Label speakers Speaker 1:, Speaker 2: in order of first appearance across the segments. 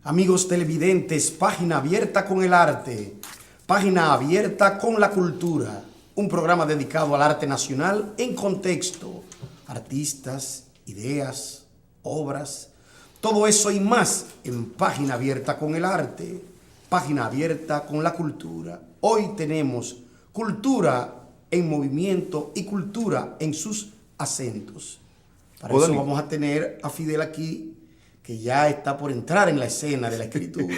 Speaker 1: Amigos televidentes, página abierta con el arte, página abierta con la cultura, un programa dedicado al arte nacional en contexto, artistas, ideas, obras, todo eso y más en página abierta con el arte, página abierta con la cultura. Hoy tenemos cultura en movimiento y cultura en sus acentos. Para eso vamos a tener a Fidel aquí, que ya está por entrar en la escena de la escritura.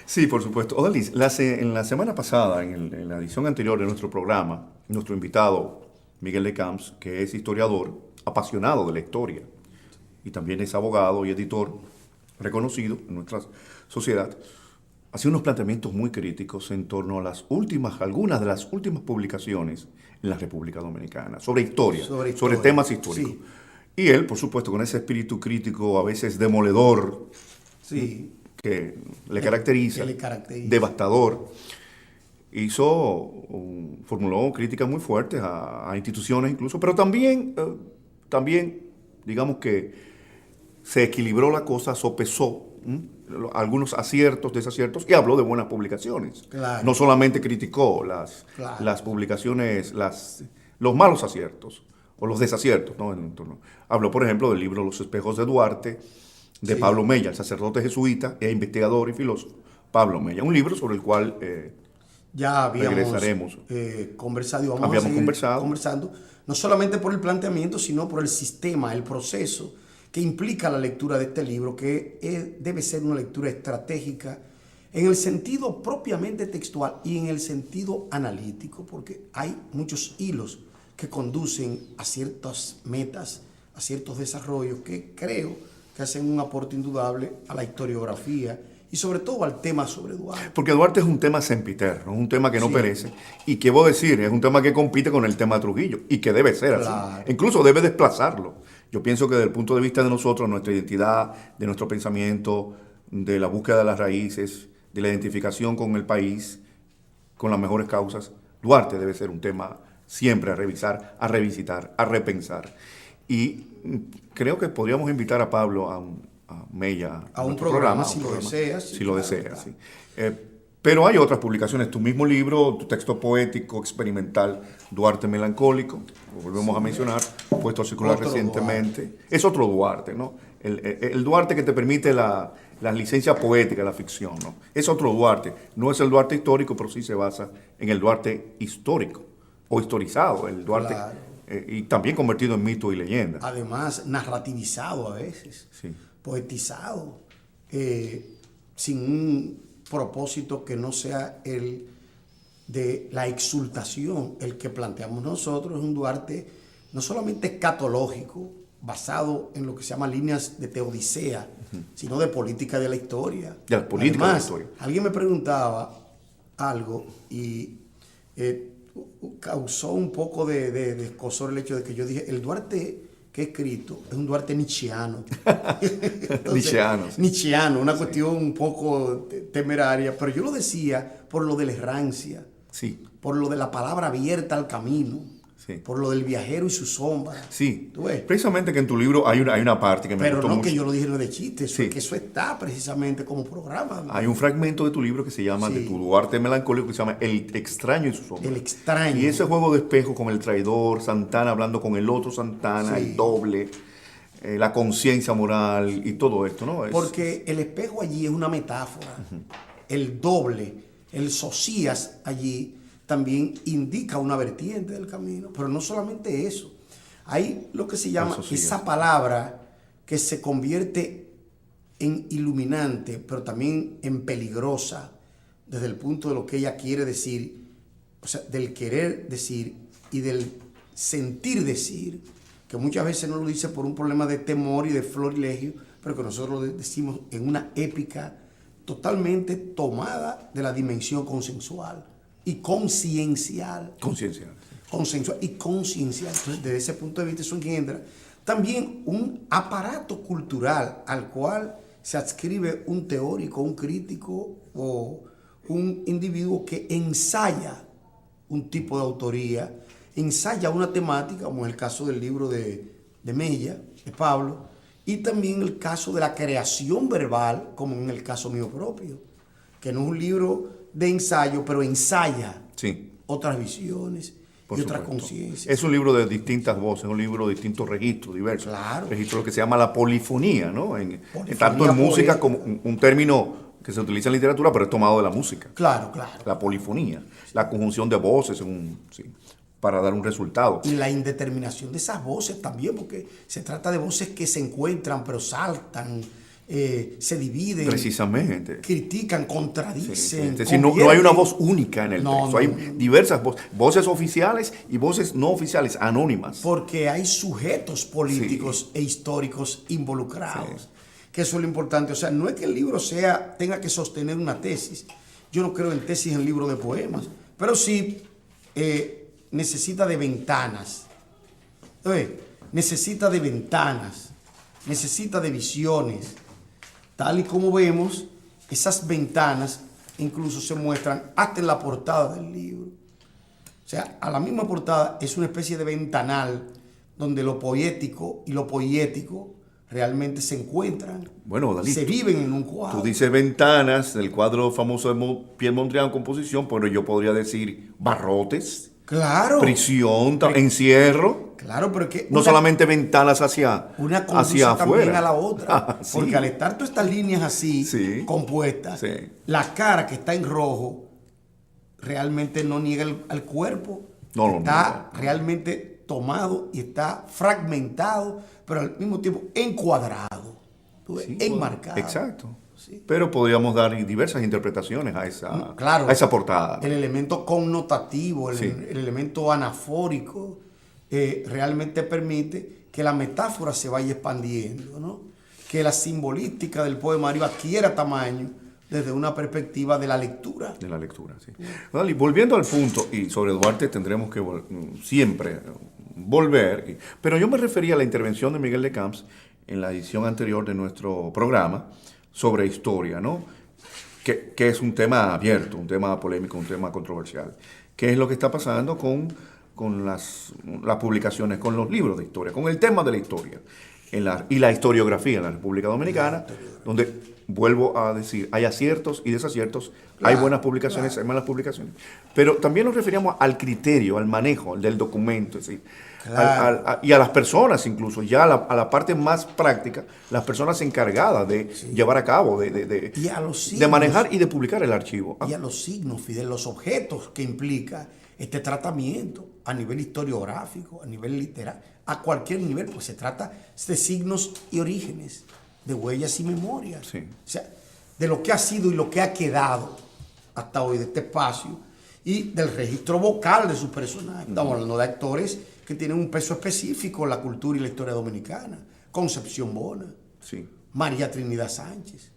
Speaker 2: Sí, por supuesto. Odalis, en la semana pasada, en la edición anterior de nuestro programa, nuestro invitado, Miguel de Camps, que es historiador, apasionado de la historia, y también es abogado y editor reconocido en nuestra sociedad, hacía unos planteamientos muy críticos en torno a algunas de las últimas publicaciones en la República Dominicana, sobre historia, sobre temas históricos. Sí. Y él, por supuesto, con ese espíritu crítico, a veces demoledor,
Speaker 1: sí,
Speaker 2: que le caracteriza, devastador, formuló críticas muy fuertes a instituciones incluso, pero también, digamos que se equilibró la cosa, sopesó algunos aciertos, desaciertos, y habló de buenas publicaciones.
Speaker 1: Claro.
Speaker 2: No solamente criticó las publicaciones, los malos aciertos, o los desaciertos, ¿no? Habló, por ejemplo, del libro Los espejos de Duarte, de sí, Pablo Mella, el sacerdote jesuita e investigador y filósofo Pablo Mella. Un libro sobre el cual
Speaker 1: ya habíamos
Speaker 2: regresaremos.
Speaker 1: Conversado y vamos a seguir conversando, no solamente por el planteamiento, sino por el sistema, el proceso que implica la lectura de este libro, que debe ser una lectura estratégica en el sentido propiamente textual y en el sentido analítico, porque hay muchos hilos que conducen a ciertas metas, a ciertos desarrollos que creo que hacen un aporte indudable a la historiografía y sobre todo al tema sobre Duarte.
Speaker 2: Porque Duarte es un tema sempiterno, es un tema que no perece, y que voy a decir, es un tema que compite con el tema Trujillo, y que debe ser así, incluso debe desplazarlo. Yo pienso que desde el punto de vista de nosotros, nuestra identidad, de nuestro pensamiento, de la búsqueda de las raíces, de la identificación con el país, con las mejores causas, Duarte debe ser un tema siempre a revisar, a revisitar, a repensar. Y creo que podríamos invitar a Pablo a Mella
Speaker 1: a un programa, si lo
Speaker 2: desea. Sí. Pero hay otras publicaciones, tu mismo libro, tu texto poético, experimental, Duarte Melancólico, lo volvemos a mencionar, puesto a circular recientemente. Duarte. Es otro Duarte, ¿no? El Duarte que te permite la licencia poética, la ficción, ¿no? Es otro Duarte. No es el Duarte histórico, pero sí se basa en el Duarte histórico, o historizado, el Duarte, y también convertido en mito y leyenda.
Speaker 1: Además, narrativizado a veces,
Speaker 2: sí,
Speaker 1: poetizado, sin un propósito que no sea el de la exultación, el que planteamos nosotros. Es un Duarte no solamente escatológico, basado en lo que se llama líneas de teodicea, sino de política de la historia.
Speaker 2: De la política. Además, de la historia.
Speaker 1: Alguien me preguntaba algo y causó un poco de escozor el hecho de que yo dije, el Duarte que he escrito es un Duarte nietzscheano. Nietzscheano, una cuestión un poco temeraria, pero yo lo decía por lo de la errancia,
Speaker 2: sí,
Speaker 1: por lo de la palabra abierta al camino, sí, por lo del viajero y su sombra.
Speaker 2: Sí, ¿tú ves? Precisamente que en tu libro hay una parte que me gustó mucho.
Speaker 1: Pero no que yo lo dije de chiste, sí, que eso está precisamente como programa, ¿no?
Speaker 2: Hay un fragmento de tu libro que se llama, de tu Duarte Melancólico, que se llama El extraño y su sombra.
Speaker 1: El extraño.
Speaker 2: Y ese juego de espejo con el traidor, Santana hablando con el otro Santana, el doble, la conciencia moral y todo esto, ¿no?
Speaker 1: Porque el espejo allí es una metáfora. El doble, el Socias allí también indica una vertiente del camino, pero no solamente eso. Hay lo que se llama esa palabra que se convierte en iluminante, pero también en peligrosa, desde el punto de lo que ella quiere decir, o sea, del querer decir y del sentir decir, que muchas veces no lo dice por un problema de temor y de florilegio, pero que nosotros lo decimos en una épica totalmente tomada de la dimensión consensual y conciencial. Consensual y conciencial. Entonces, desde ese punto de vista, eso engendra también un aparato cultural al cual se adscribe un teórico, un crítico o un individuo que ensaya un tipo de autoría, ensaya una temática, como en el caso del libro de Mella, de Pablo, Y también el caso de la creación verbal, como en el caso mío propio, que no es un libro de ensayo, pero ensaya
Speaker 2: Sí,
Speaker 1: otras visiones
Speaker 2: por
Speaker 1: y otras
Speaker 2: supuesto.
Speaker 1: conciencias.
Speaker 2: Es un libro de distintas voces, un libro de distintos registros, diversos.
Speaker 1: Claro.
Speaker 2: Registros, lo que se llama la polifonía, ¿no?
Speaker 1: Polifonía
Speaker 2: Tanto en música
Speaker 1: poética.
Speaker 2: como un término que se utiliza en literatura, pero es tomado de la música.
Speaker 1: Claro, claro.
Speaker 2: La polifonía, la conjunción de voces sí, para dar un resultado.
Speaker 1: Y la indeterminación de esas voces también, porque se trata de voces que se encuentran, pero saltan, se dividen,
Speaker 2: Precisamente.
Speaker 1: critican,
Speaker 2: Sí,
Speaker 1: contradicen.
Speaker 2: es decir, no hay una voz única en el
Speaker 1: No,
Speaker 2: texto.
Speaker 1: no,
Speaker 2: Hay
Speaker 1: no.
Speaker 2: diversas voces, voces oficiales y voces no oficiales, anónimas.
Speaker 1: Porque hay sujetos políticos e históricos involucrados.
Speaker 2: Sí.
Speaker 1: Que eso es lo importante. O sea, no es que el libro tenga que sostener una tesis. Yo no creo en tesis en libro de poemas, pero sí necesita de ventanas. Necesita de ventanas, necesita de visiones. Tal y como vemos, esas ventanas incluso se muestran hasta en la portada del libro. O sea, a la misma portada es una especie de ventanal donde lo poético y lo poético realmente se encuentran,
Speaker 2: Bueno, Dalí,
Speaker 1: se viven en un cuadro.
Speaker 2: tú dices ventanas del cuadro famoso de Pierre Mondrian, composición, pero yo podría decir barrotes,
Speaker 1: Claro,
Speaker 2: prisión, encierro.
Speaker 1: claro, pero que
Speaker 2: No solamente ventanas hacia
Speaker 1: conduce también
Speaker 2: afuera.
Speaker 1: a la otra.
Speaker 2: Sí.
Speaker 1: Porque al estar todas estas líneas así,
Speaker 2: Sí.
Speaker 1: compuestas,
Speaker 2: Sí.
Speaker 1: la cara que está en rojo realmente no niega al cuerpo.
Speaker 2: No lo
Speaker 1: está
Speaker 2: niega.
Speaker 1: realmente tomado y está fragmentado, pero al mismo tiempo encuadrado,
Speaker 2: Sí,
Speaker 1: enmarcado.
Speaker 2: Exacto.
Speaker 1: Sí.
Speaker 2: Pero podríamos dar diversas interpretaciones a esa,
Speaker 1: Claro,
Speaker 2: a esa portada.
Speaker 1: el elemento connotativo,
Speaker 2: Sí.
Speaker 1: el elemento anafórico, realmente permite que la metáfora se vaya expandiendo, ¿no? Que la simbolística del poemario adquiera tamaño desde una perspectiva de la lectura.
Speaker 2: De la lectura, sí. Dali, volviendo al punto, y sobre Duarte tendremos que siempre volver, pero yo me refería a la intervención de Miguel de Camps en la edición anterior de nuestro programa sobre historia, ¿no? Que es un tema abierto, un tema polémico, un tema controversial. ¿Qué es lo que está pasando con las publicaciones, con los libros de historia, con el tema de la historia y la historiografía en la República Dominicana, donde, vuelvo a decir, hay aciertos y desaciertos, hay buenas publicaciones, hay malas publicaciones, pero también nos referíamos al criterio, al manejo del documento, es decir, y a las personas incluso, ya a la parte más práctica, las personas encargadas de llevar a cabo,
Speaker 1: Y a los
Speaker 2: de
Speaker 1: signos,
Speaker 2: manejar y de publicar el archivo.
Speaker 1: y a los signos, Fidel, los objetos que implica este tratamiento a nivel historiográfico, a nivel literario, a cualquier nivel, pues se trata de signos y orígenes, de huellas y memorias.
Speaker 2: Sí.
Speaker 1: O sea, de lo que ha sido y lo que ha quedado hasta hoy de este espacio y del registro vocal de sus personajes. Estamos hablando de actores que tienen un peso específico en la cultura y la historia dominicana. Concepción Bona,
Speaker 2: Sí.
Speaker 1: María Trinidad Sánchez.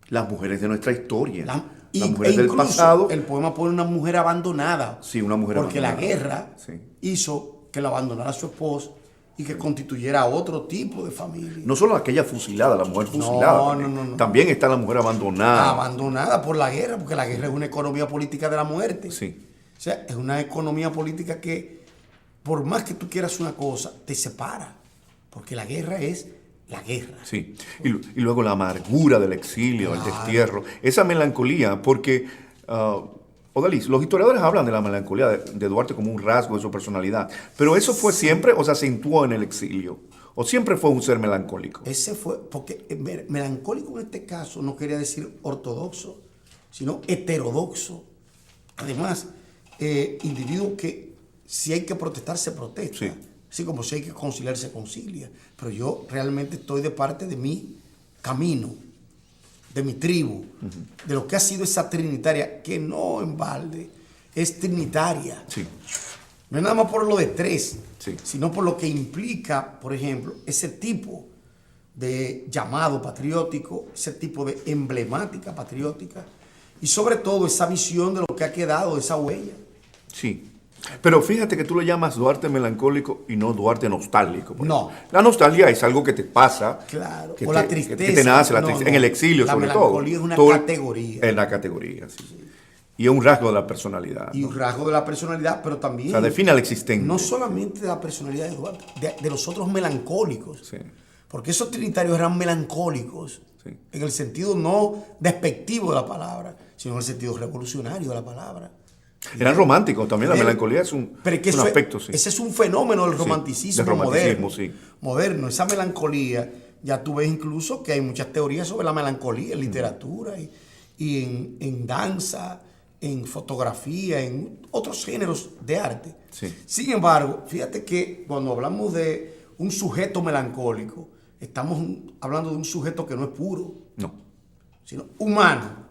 Speaker 2: Las mujeres de nuestra historia, las
Speaker 1: E
Speaker 2: mujeres del
Speaker 1: incluso
Speaker 2: pasado.
Speaker 1: el poema pone una mujer abandonada.
Speaker 2: Sí, una mujer
Speaker 1: porque
Speaker 2: abandonada.
Speaker 1: la guerra
Speaker 2: Sí.
Speaker 1: hizo que la abandonara su esposo y que constituyera otro tipo de familia.
Speaker 2: No solo aquella fusilada, la mujer fusilada.
Speaker 1: no.
Speaker 2: También está la mujer abandonada.
Speaker 1: Abandonada por la guerra, porque la guerra es una economía política de la muerte.
Speaker 2: Sí.
Speaker 1: O sea, es una economía política que, por más que tú quieras una cosa, te separa. Porque la guerra es la guerra.
Speaker 2: Sí, y luego la amargura del exilio, el destierro, esa melancolía, porque, Odalis, los historiadores hablan de la melancolía de Duarte como un rasgo de su personalidad, pero eso fue siempre o se acentuó en el exilio, o siempre fue un ser melancólico.
Speaker 1: Ese fue, porque melancólico en este caso no quería decir ortodoxo, sino heterodoxo. Además, individuo que si hay que protestar, se protesta.
Speaker 2: Sí.
Speaker 1: Así como si hay que conciliar, se concilia. Pero yo realmente estoy de parte de mi camino, de mi tribu, de lo que ha sido esa trinitaria, que no en balde es trinitaria.
Speaker 2: Sí,
Speaker 1: No es nada más por lo de tres,
Speaker 2: Sí.
Speaker 1: sino por lo que implica, por ejemplo, ese tipo de llamado patriótico, ese tipo de emblemática patriótica, y sobre todo esa visión de lo que ha quedado, de esa huella.
Speaker 2: sí. Pero fíjate que tú lo llamas Duarte melancólico y no Duarte nostálgico. por
Speaker 1: No.
Speaker 2: ejemplo. La nostalgia es algo que te pasa.
Speaker 1: Claro,
Speaker 2: que
Speaker 1: o
Speaker 2: te,
Speaker 1: la tristeza.
Speaker 2: que te nace, la
Speaker 1: No,
Speaker 2: tristeza,
Speaker 1: no.
Speaker 2: en el exilio
Speaker 1: La
Speaker 2: sobre todo.
Speaker 1: melancolía es una
Speaker 2: Todo
Speaker 1: categoría.
Speaker 2: Es la categoría, sí. Y es un rasgo de la personalidad.
Speaker 1: Y
Speaker 2: ¿no?
Speaker 1: un rasgo de la personalidad, pero también...
Speaker 2: O sea, define al existente.
Speaker 1: No solamente de la personalidad de Duarte, de los otros melancólicos.
Speaker 2: Sí.
Speaker 1: Porque esos trinitarios eran melancólicos,
Speaker 2: Sí.
Speaker 1: en el sentido no despectivo de la palabra, sino en el sentido revolucionario de la palabra.
Speaker 2: Eran románticos también, la
Speaker 1: Pero-
Speaker 2: melancolía es un,
Speaker 1: pero es que
Speaker 2: un
Speaker 1: eso
Speaker 2: aspecto, sí.
Speaker 1: ese es un fenómeno del
Speaker 2: Sí,
Speaker 1: romanticismo,
Speaker 2: del romanticismo,
Speaker 1: moderno.
Speaker 2: sí.
Speaker 1: Moderno, esa melancolía, ya tú ves incluso que hay muchas teorías sobre la melancolía en literatura y en danza, en fotografía, en otros géneros de arte.
Speaker 2: Sí.
Speaker 1: Sin embargo, fíjate que cuando hablamos de un sujeto melancólico, estamos hablando de un sujeto que no es puro,
Speaker 2: No.
Speaker 1: sino humano,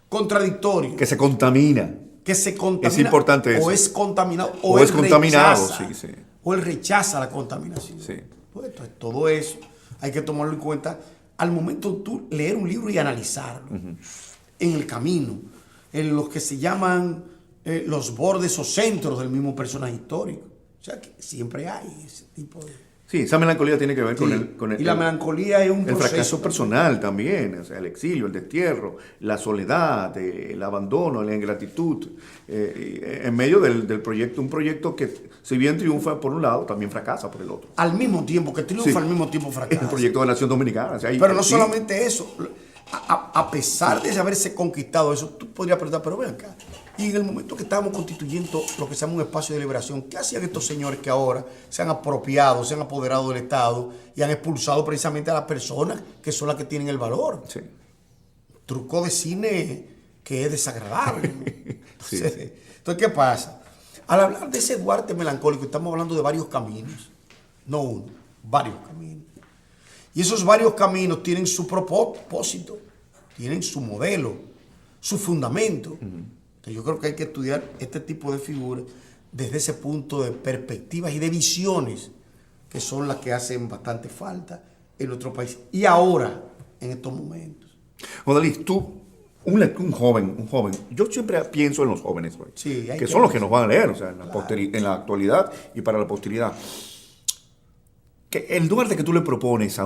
Speaker 1: contradictorio,
Speaker 2: Que se contamina.
Speaker 1: que se contamina,
Speaker 2: Es importante
Speaker 1: o
Speaker 2: eso.
Speaker 1: es contaminado,
Speaker 2: O
Speaker 1: o
Speaker 2: es
Speaker 1: él
Speaker 2: contaminado,
Speaker 1: rechaza,
Speaker 2: sí, sí.
Speaker 1: o él rechaza la contaminación.
Speaker 2: Sí.
Speaker 1: Pues, entonces, todo eso hay que tomarlo en cuenta al momento de tú leer un libro y analizarlo. En el camino, en los que se llaman los bordes o centros del mismo personaje histórico. O sea, que siempre hay ese tipo de...
Speaker 2: Sí, esa melancolía tiene que ver con
Speaker 1: Sí,
Speaker 2: el
Speaker 1: y la melancolía es un
Speaker 2: el
Speaker 1: proceso
Speaker 2: fracaso personal también, o sea, el exilio, el destierro, la soledad, el abandono, la ingratitud, en medio del proyecto, un proyecto que si bien triunfa por un lado, también fracasa por el otro.
Speaker 1: Al mismo tiempo, que triunfa,
Speaker 2: Sí.
Speaker 1: al mismo tiempo fracasa.
Speaker 2: El proyecto de Nación Dominicana. O sea,
Speaker 1: Pero no
Speaker 2: sí.
Speaker 1: solamente eso, a pesar de haberse conquistado eso, tú podrías preguntar, pero ven acá, y en el momento que estábamos constituyendo lo que se llama un espacio de liberación, ¿qué hacían estos señores que ahora se han apropiado, se han apoderado del Estado y han expulsado precisamente a las personas que son las que tienen el valor?
Speaker 2: Sí.
Speaker 1: Truco de cine que es desagradable.
Speaker 2: Sí,
Speaker 1: Entonces, entonces, ¿qué pasa? Al hablar de ese Duarte melancólico, estamos hablando de varios caminos, no uno, varios caminos. Y esos varios caminos tienen su propósito, tienen su modelo, su fundamento. Entonces yo creo que hay que estudiar este tipo de figuras desde ese punto de perspectivas y de visiones que son las que hacen bastante falta en nuestro país. Y ahora, en estos momentos.
Speaker 2: Odalis, tú, un joven, yo siempre pienso en los jóvenes, güey,
Speaker 1: Sí, hay
Speaker 2: que
Speaker 1: que
Speaker 2: son los que
Speaker 1: ver.
Speaker 2: nos van a leer, o sea,
Speaker 1: Claro.
Speaker 2: en la actualidad y para la posteridad. Que el Duarte que tú le propones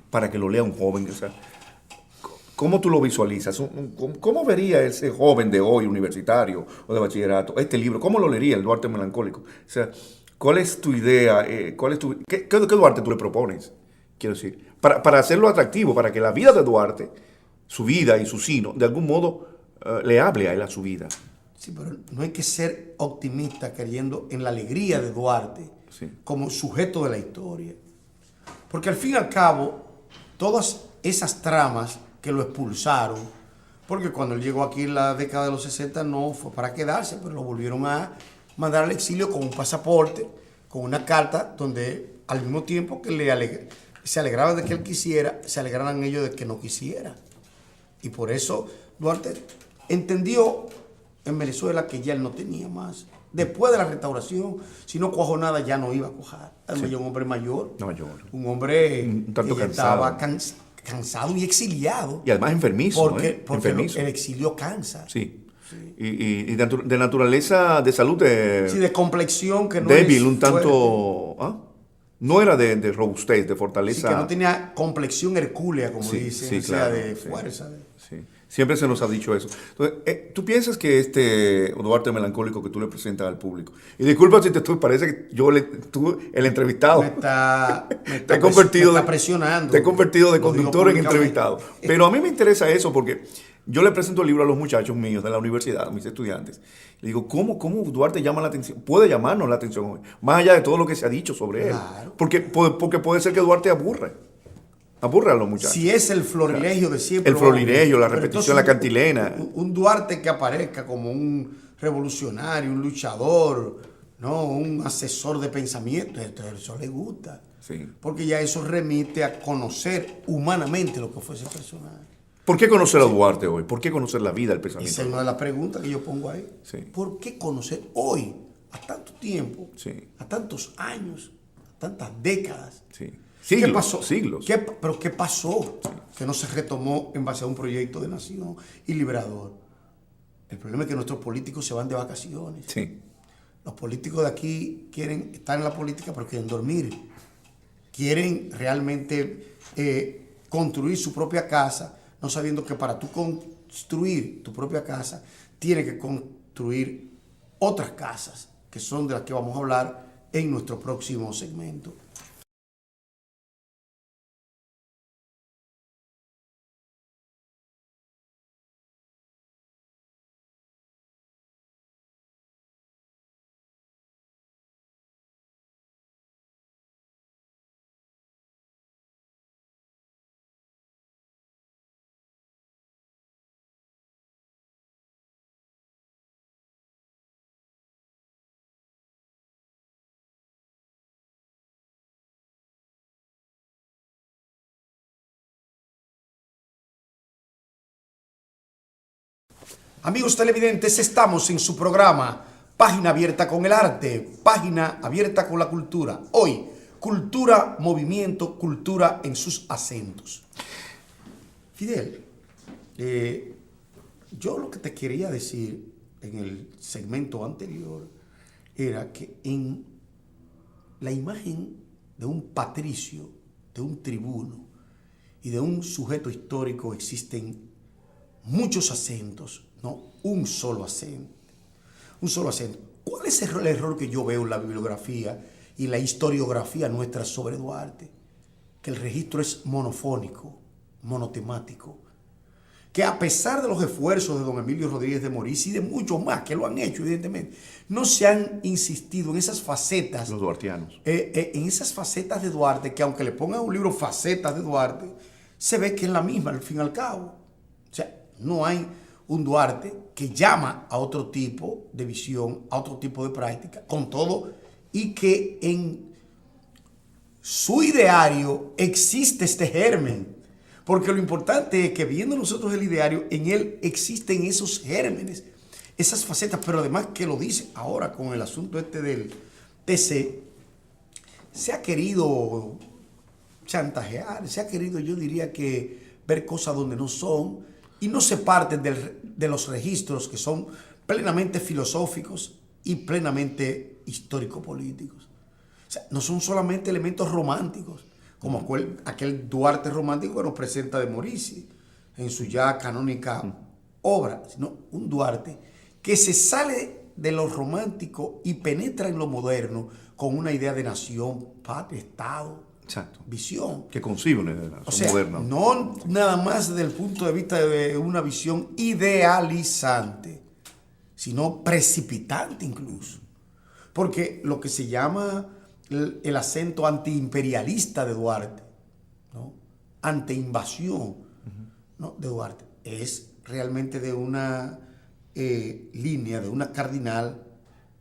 Speaker 2: para que lo lea un joven, o sea, ¿cómo tú lo visualizas? ¿Cómo vería ese joven de hoy, universitario o de bachillerato, este libro? ¿Cómo lo leería el Duarte melancólico? O sea, ¿cuál es tu idea? ¿Qué Duarte tú le propones? Quiero decir, para hacerlo atractivo, para que la vida de Duarte, su vida y su sino, de algún modo le hable a él a su vida.
Speaker 1: Sí, pero no hay que ser optimista creyendo en la alegría de Duarte
Speaker 2: Sí.
Speaker 1: como sujeto de la historia. Porque al fin y al cabo, todas esas tramas que lo expulsaron, porque cuando él llegó aquí en la década de los 60 no fue para quedarse, pero lo volvieron a mandar al exilio con un pasaporte, con una carta donde al mismo tiempo que se alegraba de que él quisiera, se alegraran ellos de que no quisiera. Y por eso Duarte entendió en Venezuela que ya él no tenía más. Después de la restauración, si no cuajó nada, ya no iba a cuajar. Además, ya un hombre mayor. Un hombre
Speaker 2: Un tanto
Speaker 1: que ya
Speaker 2: cansado.
Speaker 1: estaba cansado y exiliado.
Speaker 2: Y además enfermizo.
Speaker 1: Porque
Speaker 2: Enfermizo.
Speaker 1: el exilio cansa.
Speaker 2: Sí. Y de naturaleza, de salud
Speaker 1: Sí, de complexión que no
Speaker 2: débil,
Speaker 1: es
Speaker 2: un tanto...
Speaker 1: fuerte.
Speaker 2: No era de robustez, de
Speaker 1: Sí,
Speaker 2: fortaleza.
Speaker 1: que no tenía complexión hercúlea, como
Speaker 2: Sí,
Speaker 1: dicen,
Speaker 2: sí,
Speaker 1: o sea,
Speaker 2: claro,
Speaker 1: de
Speaker 2: sí.
Speaker 1: fuerza.
Speaker 2: Sí. Siempre se nos ha dicho eso. Entonces, ¿tú piensas que este Duarte melancólico que tú le presentas al público? Y disculpa si parece que tú, el entrevistado,
Speaker 1: Me está presionando.
Speaker 2: te he convertido de
Speaker 1: Lo digo
Speaker 2: conductor en
Speaker 1: públicamente.
Speaker 2: entrevistado. Pero a mí me interesa eso porque yo le presento el libro a los muchachos míos de la universidad, a mis estudiantes. Le digo, ¿cómo Duarte llama la atención? Puede llamarnos la atención hoy, más allá de todo lo que se ha dicho sobre él.
Speaker 1: Claro.
Speaker 2: Porque puede ser que Duarte aburre a los muchachos.
Speaker 1: Si es el florilegio de siempre.
Speaker 2: El florilegio, la
Speaker 1: Pero
Speaker 2: repetición,
Speaker 1: entonces
Speaker 2: la cantilena.
Speaker 1: Un Duarte que aparezca como un revolucionario, un luchador, ¿no? Un asesor de pensamiento, eso le gusta.
Speaker 2: Sí.
Speaker 1: Porque ya eso remite a conocer humanamente lo que fue ese personaje.
Speaker 2: ¿Por qué conocer a Duarte hoy? ¿Por qué conocer la vida, el pensamiento?
Speaker 1: Esa es una de las preguntas que yo pongo ahí.
Speaker 2: Sí.
Speaker 1: ¿Por qué conocer hoy, a tanto tiempo,
Speaker 2: Sí.
Speaker 1: a tantos años, a tantas décadas?
Speaker 2: Sí.
Speaker 1: ¿Qué
Speaker 2: Siglos,
Speaker 1: pasó?
Speaker 2: siglos.
Speaker 1: ¿Pero qué pasó? Que no se retomó en base a un proyecto de nación y liberador. El problema es que nuestros políticos se van de vacaciones.
Speaker 2: Sí.
Speaker 1: Los políticos de aquí quieren estar en la política pero quieren dormir. Quieren realmente construir su propia casa, no sabiendo que para tú construir tu propia casa, tienes que construir otras casas, que son de las que vamos a hablar en nuestro próximo segmento. Amigos televidentes, estamos en su programa Página Abierta con el Arte, Página Abierta con la Cultura. Hoy, cultura, movimiento, cultura en sus acentos. Fidel, yo lo que te quería decir en el segmento anterior era que en la imagen de un patricio, de un tribuno y de un sujeto histórico existen muchos acentos, no un solo acento. Un solo acento. ¿Cuál es el error que yo veo en la bibliografía y la historiografía nuestra sobre Duarte? Que el registro es monofónico, monotemático. Que a pesar de los esfuerzos de don Emilio Rodríguez de Moris y de muchos más que lo han hecho, evidentemente, no se han insistido en esas facetas.
Speaker 2: Los duartianos.
Speaker 1: En esas facetas de Duarte, que aunque le pongan un libro Facetas de Duarte, se ve que es la misma al fin y al cabo. O sea, no hay un Duarte que llama a otro tipo de visión, a otro tipo de práctica, con todo, y que en su ideario existe este germen. Porque lo importante es que viendo nosotros el ideario, en él existen esos gérmenes, esas facetas, pero además que lo dice ahora con el asunto este del TC, se ha querido chantajear, se ha querido, yo diría que, ver cosas donde no son, y no se parten de los registros que son plenamente filosóficos y plenamente histórico-políticos. O sea, no son solamente elementos románticos, como aquel Duarte romántico que nos presenta de Morisi en su ya canónica obra, sino un Duarte que se sale de lo romántico y penetra en lo moderno con una idea de nación, patria, Estado.
Speaker 2: Exacto.
Speaker 1: Visión.
Speaker 2: Que concibe una idea
Speaker 1: moderna. No nada más desde el punto de vista de una visión idealizante, sino precipitante incluso. Porque lo que se llama el acento antiimperialista de Duarte, ¿no? Antiinvasión, ¿no? de Duarte, es realmente de una línea, de una cardinal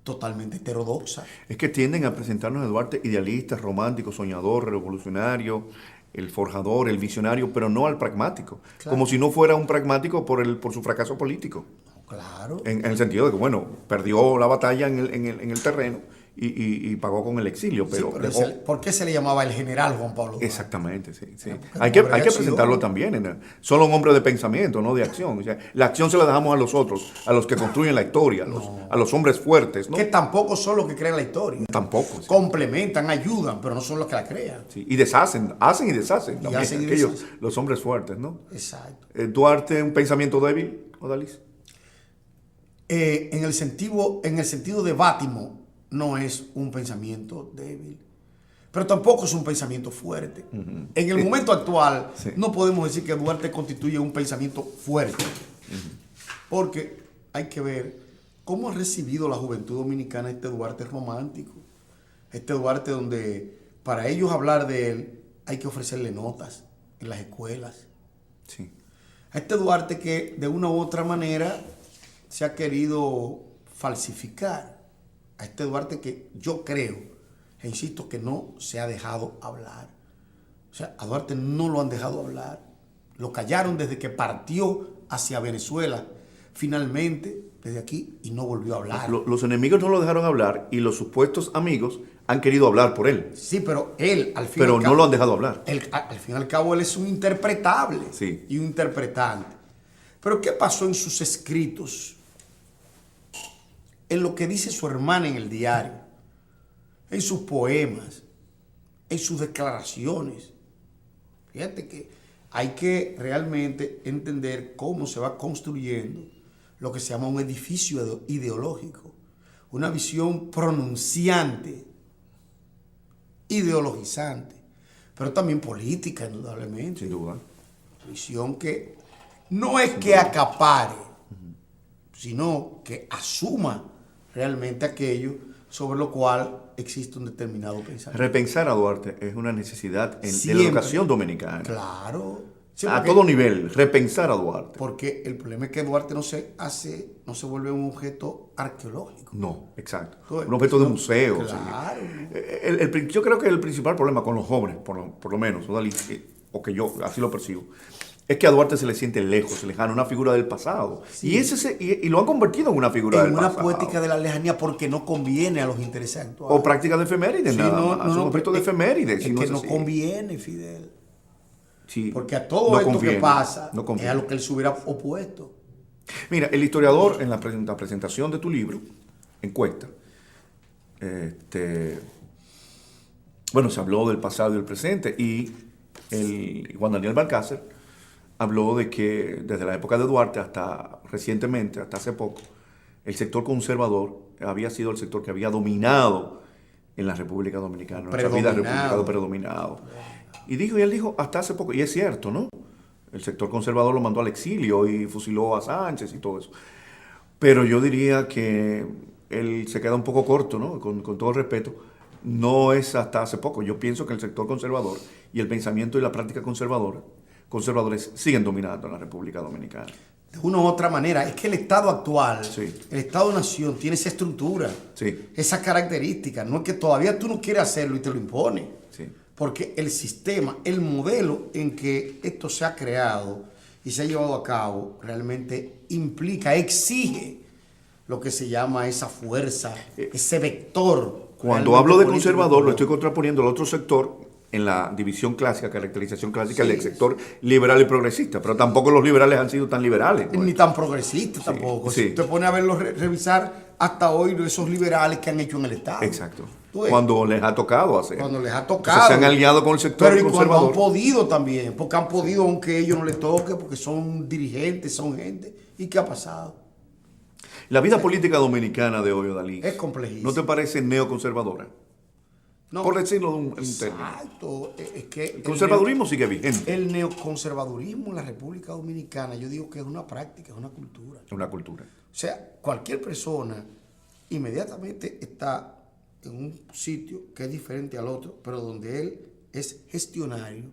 Speaker 1: totalmente heterodoxa.
Speaker 2: Es que tienden a presentarnos a Duarte idealista, romántico, soñador, revolucionario, el forjador, el visionario, pero no al pragmático. Claro. Como si no fuera un pragmático por su fracaso político.
Speaker 1: Claro.
Speaker 2: En el sentido de que, bueno, perdió la batalla en el terreno y pagó con el exilio. Pero,
Speaker 1: sí, pero ¿por qué se le llamaba el general Juan Pablo Duarte?
Speaker 2: Exactamente, sí. Sí. Hay que presentarlo también. Solo un hombre de pensamiento, no de acción. O sea, la acción se la dejamos a los otros, a los que construyen la historia, a los hombres fuertes, ¿no?
Speaker 1: Que tampoco son los que crean la historia.
Speaker 2: Tampoco. Sí.
Speaker 1: Complementan, ayudan, pero no son los que la crean.
Speaker 2: Sí. Y deshacen, hacen y deshacen.
Speaker 1: Y hacen y deshacen.
Speaker 2: Los hombres fuertes, ¿no?
Speaker 1: Exacto.
Speaker 2: ¿Duarte un pensamiento débil, Odalis?
Speaker 1: En el sentido de Bátimo, no es un pensamiento débil, pero tampoco es un pensamiento fuerte. En el momento actual, no podemos decir que Duarte constituye un pensamiento fuerte, porque hay que ver cómo ha recibido la juventud dominicana este Duarte romántico, este Duarte donde para ellos hablar de él hay que ofrecerle notas en las escuelas.
Speaker 2: Sí.
Speaker 1: A este Duarte que de una u otra manera se ha querido falsificar, a este Duarte que yo creo, e insisto, que no se ha dejado hablar. O sea, a Duarte no lo han dejado hablar. Lo callaron desde que partió hacia Venezuela, finalmente, desde aquí, y no volvió a hablar.
Speaker 2: Los enemigos no lo dejaron hablar y los supuestos amigos han querido hablar por él.
Speaker 1: Sí, pero él, al fin
Speaker 2: Pero no lo han dejado hablar.
Speaker 1: Al fin y al cabo, él es un interpretable y un interpretante. Pero ¿qué pasó en sus escritos? En lo que dice su hermana en el diario, en sus poemas, en sus declaraciones. Fíjate que hay que realmente entender cómo se va construyendo lo que se llama un edificio ideológico, una visión pronunciante, ideologizante, pero también política, indudablemente.
Speaker 2: Sin duda.
Speaker 1: Visión que no es que acapare, sino que asuma realmente aquello sobre lo cual existe un determinado pensamiento.
Speaker 2: Repensar a Duarte es una necesidad de la educación dominicana.
Speaker 1: Claro.
Speaker 2: Sí, a todo nivel, repensar a Duarte.
Speaker 1: Porque el problema es que Duarte no se vuelve un objeto arqueológico.
Speaker 2: No, exacto. Entonces, un objeto de museo.
Speaker 1: Claro.
Speaker 2: Yo creo que el principal problema con los jóvenes, por lo menos, o que yo así lo percibo, es que a Duarte se le siente lejos, lejano, una figura del pasado.
Speaker 1: Sí.
Speaker 2: Y lo han convertido en una figura del pasado.
Speaker 1: En una poética de la lejanía porque no conviene a los intereses actuales.
Speaker 2: O práctica de efemérides,
Speaker 1: Sí,
Speaker 2: nada más. Un objeto de efemérides.
Speaker 1: Es
Speaker 2: si no
Speaker 1: que
Speaker 2: es
Speaker 1: no
Speaker 2: así.
Speaker 1: conviene, Fidel.
Speaker 2: Sí,
Speaker 1: Porque a todo
Speaker 2: no
Speaker 1: esto
Speaker 2: conviene,
Speaker 1: que pasa
Speaker 2: no
Speaker 1: es
Speaker 2: conviene.
Speaker 1: a lo que él se hubiera opuesto.
Speaker 2: Mira, el historiador en la presentación de tu libro, encuesta, bueno, se habló del pasado y del presente y Juan Daniel Balcácer habló de que desde la época de Duarte hasta recientemente, hasta hace poco, el sector conservador había sido el sector que había dominado en la República Dominicana, en nuestra vida republicana, predominado. Y él dijo hasta hace poco, y es cierto, ¿no? El sector conservador lo mandó al exilio y fusiló a Sánchez y todo eso. Pero yo diría que él se queda un poco corto, ¿no? Con todo el respeto. No es hasta hace poco. Yo pienso que el sector conservador y el pensamiento y la práctica conservadores siguen dominando en la República Dominicana.
Speaker 1: De una u otra manera, es que el Estado actual,
Speaker 2: Sí.
Speaker 1: el Estado-nación, tiene esa estructura,
Speaker 2: Sí.
Speaker 1: esa característica. No es que todavía tú no quieres hacerlo y te lo impone.
Speaker 2: Sí.
Speaker 1: Porque el sistema, el modelo en que esto se ha creado y se ha llevado a cabo, realmente implica, exige lo que se llama esa fuerza, ese vector.
Speaker 2: Cuando hablo de conservador, lo estoy contraponiendo al otro sector en la división clásica, caracterización clásica,
Speaker 1: Sí.
Speaker 2: del sector liberal y progresista. Pero tampoco los liberales han sido tan liberales.
Speaker 1: Ni tan progresistas tampoco.
Speaker 2: sí.
Speaker 1: Si usted pone a verlos, revisar hasta hoy esos liberales que han hecho en el Estado.
Speaker 2: Exacto.
Speaker 1: ¿Tú ves?
Speaker 2: Cuando les ha tocado hacer.
Speaker 1: Cuando les ha
Speaker 2: Entonces,
Speaker 1: tocado.
Speaker 2: se han aliado con el sector
Speaker 1: Pero y cuando
Speaker 2: conservador.
Speaker 1: han podido también, porque han podido aunque a ellos no les toque, porque son dirigentes, son gente. ¿Y qué ha pasado?
Speaker 2: La vida política dominicana de hoy, Odalí,
Speaker 1: Es complejísimo.
Speaker 2: ¿no te parece neoconservadora?
Speaker 1: No,
Speaker 2: Por decirlo de un término.
Speaker 1: exacto. Es que
Speaker 2: El conservadurismo sigue vigente.
Speaker 1: el neoconservadurismo en la República Dominicana, yo digo que es una práctica, es una cultura.
Speaker 2: Es una cultura.
Speaker 1: O sea, cualquier persona inmediatamente está en un sitio que es diferente al otro, pero donde él es gestionario,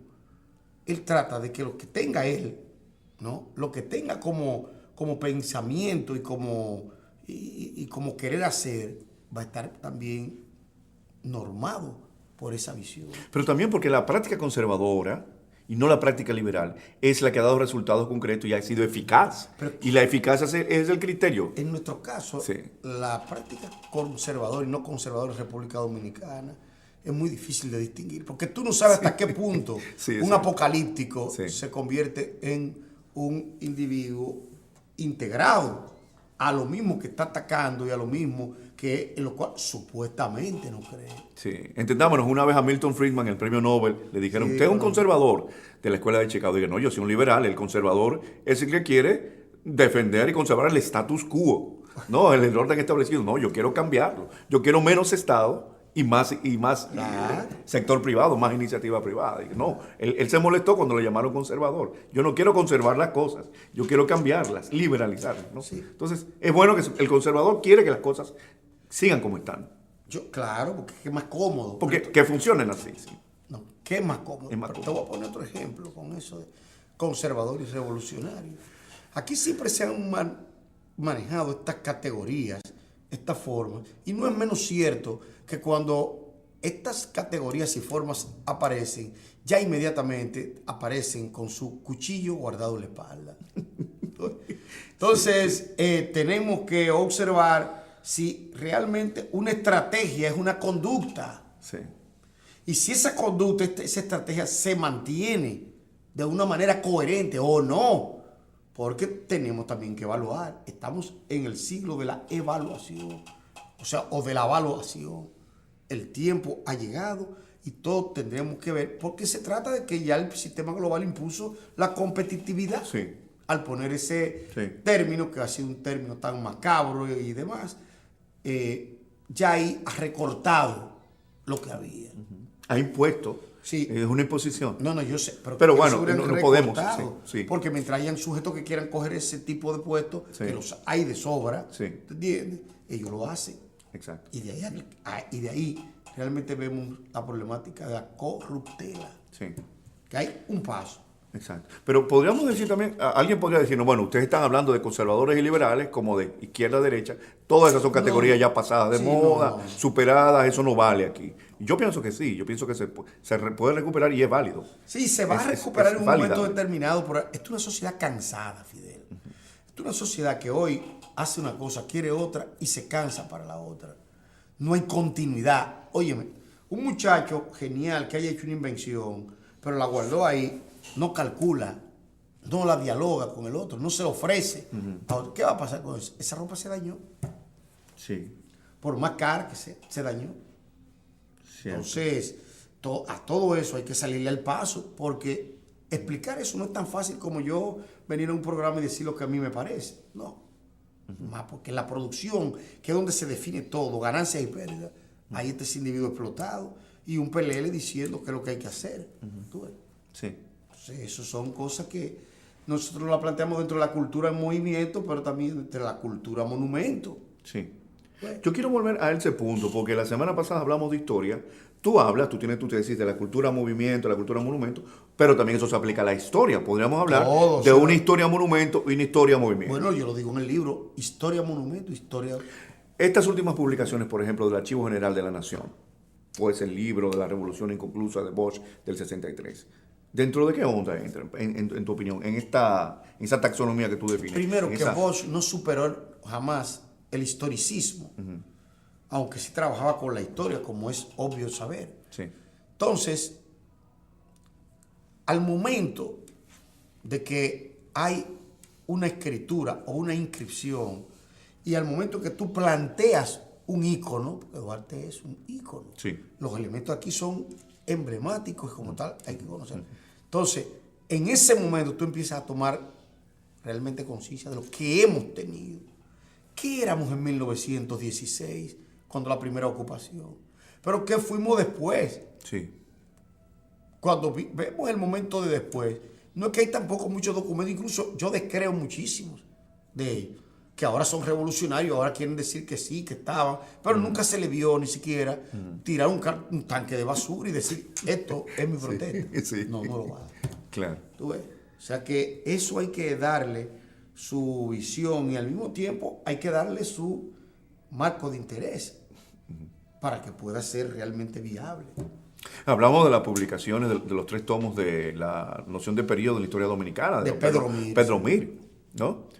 Speaker 1: él trata de que lo que tenga él, ¿no? Lo que tenga como pensamiento y como querer hacer, va a estar también normado por esa visión.
Speaker 2: Pero también porque la práctica conservadora y no la práctica liberal es la que ha dado resultados concretos y ha sido eficaz. Y la eficacia es el criterio.
Speaker 1: En nuestro caso,
Speaker 2: Sí.
Speaker 1: la práctica conservadora y no conservadora en República Dominicana es muy difícil de distinguir, porque tú no sabes hasta qué punto
Speaker 2: Sí,
Speaker 1: un
Speaker 2: sí.
Speaker 1: apocalíptico
Speaker 2: Sí.
Speaker 1: se convierte en un individuo integrado a lo mismo que está atacando y a lo mismo que en lo cual supuestamente no cree.
Speaker 2: Sí. Entendámonos, una vez a Milton Friedman, el premio Nobel, le dijeron,
Speaker 1: Sí,
Speaker 2: usted es un
Speaker 1: bueno.
Speaker 2: conservador de la escuela de Chicago. Digo, no, yo soy un liberal. El conservador es el que quiere defender y conservar el status quo. No, el orden establecido. No, yo quiero cambiarlo. Yo quiero menos Estado y más
Speaker 1: Claro.
Speaker 2: sector privado, más iniciativa privada. Digo, no, él se molestó cuando le llamaron conservador. Yo no quiero conservar las cosas, yo quiero cambiarlas, liberalizarlas, ¿no?
Speaker 1: Sí.
Speaker 2: Entonces, es bueno que el conservador quiere que las cosas sigan como están,
Speaker 1: Claro, porque es más cómodo.
Speaker 2: porque que funcionen así. Sí.
Speaker 1: No, ¿qué es más cómodo?
Speaker 2: Es más
Speaker 1: Pero
Speaker 2: cómodo.
Speaker 1: Te voy a poner otro ejemplo con eso de conservador y revolucionario. Aquí siempre se han manejado estas categorías, estas formas, y no es menos cierto que cuando estas categorías y formas aparecen, ya inmediatamente aparecen con su cuchillo guardado en la espalda. Entonces, tenemos que observar si realmente una estrategia es una conducta.
Speaker 2: Sí.
Speaker 1: Y si esa conducta, esa estrategia se mantiene de una manera coherente o no, porque tenemos también que evaluar. Estamos en el siglo de la evaluación, o de la evaluación. El tiempo ha llegado y todos tendremos que ver, porque se trata de que ya el sistema global impuso la competitividad.
Speaker 2: Sí.
Speaker 1: Al poner ese
Speaker 2: Sí.
Speaker 1: término, que ha sido un término tan macabro y demás, ya ahí ha recortado lo que había.
Speaker 2: Ha impuesto,
Speaker 1: Sí.
Speaker 2: es una imposición.
Speaker 1: No, yo sé.
Speaker 2: Pero
Speaker 1: que
Speaker 2: bueno,
Speaker 1: se hubieran
Speaker 2: no podemos,
Speaker 1: recortado,
Speaker 2: sí, sí.
Speaker 1: Porque mientras hayan sujetos que quieran coger ese tipo de puestos,
Speaker 2: Sí.
Speaker 1: que los hay de sobra,
Speaker 2: Sí.
Speaker 1: ¿entiendes? Ellos lo hacen.
Speaker 2: Exacto.
Speaker 1: Y de ahí realmente vemos la problemática de la corruptela.
Speaker 2: Sí.
Speaker 1: Que hay un paso.
Speaker 2: Exacto. Pero podríamos decir también, alguien podría decirnos, bueno, ustedes están hablando de conservadores y liberales como de izquierda a derecha, todas esas son categorías ya pasadas de
Speaker 1: Sí,
Speaker 2: moda,
Speaker 1: no.
Speaker 2: superadas, eso no vale aquí. Yo pienso que sí, yo pienso que puede recuperar y es válido.
Speaker 1: Sí, se va a
Speaker 2: Es
Speaker 1: recuperar en un momento
Speaker 2: válida.
Speaker 1: determinado, pero esta es una sociedad cansada, Fidel. Esta es una sociedad que hoy hace una cosa, quiere otra y se cansa para la otra. No hay continuidad. Óyeme, un muchacho genial que haya hecho una invención, pero la guardó ahí, no calcula, no la dialoga con el otro, no se la ofrece. Ahora, ¿qué va a pasar con eso? Esa ropa se dañó.
Speaker 2: Sí,
Speaker 1: Por más cara que sea, se dañó.
Speaker 2: cierto.
Speaker 1: Entonces, a todo eso hay que salirle al paso, porque explicar eso no es tan fácil como yo venir a un programa y decir lo que a mí me parece. No. Más porque la producción, que es donde se define todo, ganancias y pérdidas, ahí está ese individuo explotado y un PLL diciendo qué es lo que hay que hacer. ¿Tú ves?
Speaker 2: Sí.
Speaker 1: Entonces, eso son cosas que nosotros la planteamos dentro de la cultura en movimiento, pero también dentro de la cultura monumento.
Speaker 2: Sí.
Speaker 1: Bueno.
Speaker 2: Yo quiero volver a ese punto, porque la semana pasada hablamos de historia. Tú tienes tu tesis de la cultura movimiento, la cultura monumento, pero también eso se aplica a la historia. Podríamos hablar
Speaker 1: Todo,
Speaker 2: de
Speaker 1: sí.
Speaker 2: una historia monumento y una historia movimiento.
Speaker 1: Bueno, yo lo digo en el libro, Historia Monumento, Historia...
Speaker 2: Estas últimas publicaciones, por ejemplo, del Archivo General de la Nación, pues el libro de la Revolución Inconclusa de Bosch del 63, ¿dentro de qué onda entra, en tu opinión, en esa taxonomía que tú defines?
Speaker 1: Primero, que
Speaker 2: esa...
Speaker 1: Bosch no superó jamás el historicismo, aunque sí trabajaba con la historia, como es obvio saber.
Speaker 2: Sí.
Speaker 1: Entonces, al momento de que hay una escritura o una inscripción, y al momento que tú planteas un ícono, porque Duarte es un ícono,
Speaker 2: Sí.
Speaker 1: los elementos aquí son emblemáticos y como tal hay que conocer. Entonces, en ese momento tú empiezas a tomar realmente conciencia de lo que hemos tenido. ¿Qué éramos en 1916, cuando la primera ocupación? Pero ¿qué fuimos después?
Speaker 2: Sí.
Speaker 1: Cuando vemos el momento de después, no es que hay tampoco muchos documentos, incluso yo descreo muchísimos de que ahora son revolucionarios, ahora quieren decir que sí, que estaban, pero nunca se le vio ni siquiera tirar un tanque de basura y decir, esto es mi protesta.
Speaker 2: Sí.
Speaker 1: No, no lo va a dar.
Speaker 2: Claro.
Speaker 1: ¿Tú ves? O sea que eso hay que darle su visión y al mismo tiempo hay que darle su marco de interés para que pueda ser realmente viable.
Speaker 2: Hablamos de las publicaciones de los 3 tomos de la noción de periodo en la historia dominicana.
Speaker 1: De Pedro Mir.
Speaker 2: Pedro Mir, ¿no?